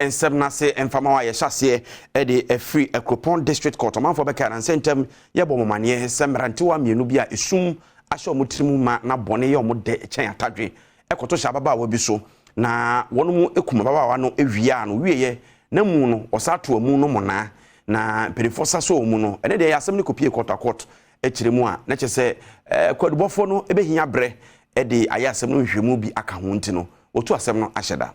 ensem na se emfama wa ye hyase e de free Ekropon district court manfo be kan sentem ye bo momane semrante wa mienu bi a esum ahye omotrimu ma na bone ye omode chen atadwe ekoto sha baba wa bi so na wono mu ekuma baba wa no ewia no wieye na mu no osato amu no mona na perifosa so mu no ene de yasem ne kopie court ekiremu a na kyese kwadubofo no ebehia bre e de ayasem no hwemu bi aka ho ntino otu asem no ahyeda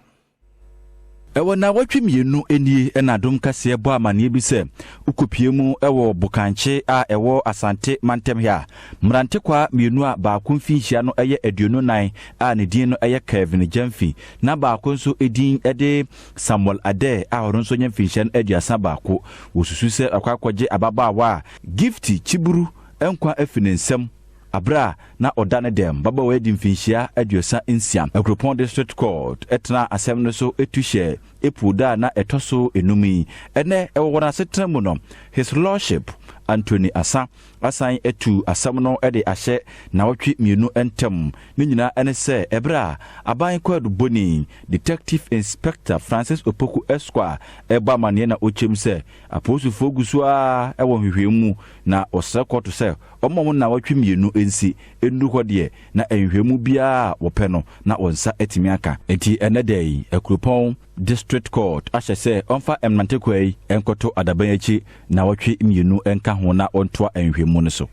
ewo na watwe mienu enie na Adom kase bo amane bi se ukopie mu ewo bukanche a ewo Asante mantem ya mrante kwa mienu a ba konfinhia no eye aduonu nan a ne din no eye Kevin Jamfi na ba konso edin ede Samuel Ade a horon so nyamfinhia no aduasa ba ko wosusu se akwakwaje ababaawa gifti chiburu enkwa afinensem abra na odane dem baba wedi mfinhia aduasa nsiam Ekropon district court etna asem no so etuhye epuda na etoso enumi ene ewona setremu no his lordship Anthony asan etu asem no ede ahye na wotwe mienu entem ni nyina ene se ebra aban kwadu boni detective inspector Francis Opoku Esquire eba mane na ochem se aposu fogusu a ewo hwehwemu na osekoto se omom na wotwe mienu ensi endu hode na enhwemu bia wope no na onsa etimi aka enti ene dey Ekropon district court ahye se onfa emnante kwai enkoto adaban achi na wotwe mienu enka ho na ontoa enhwemu no so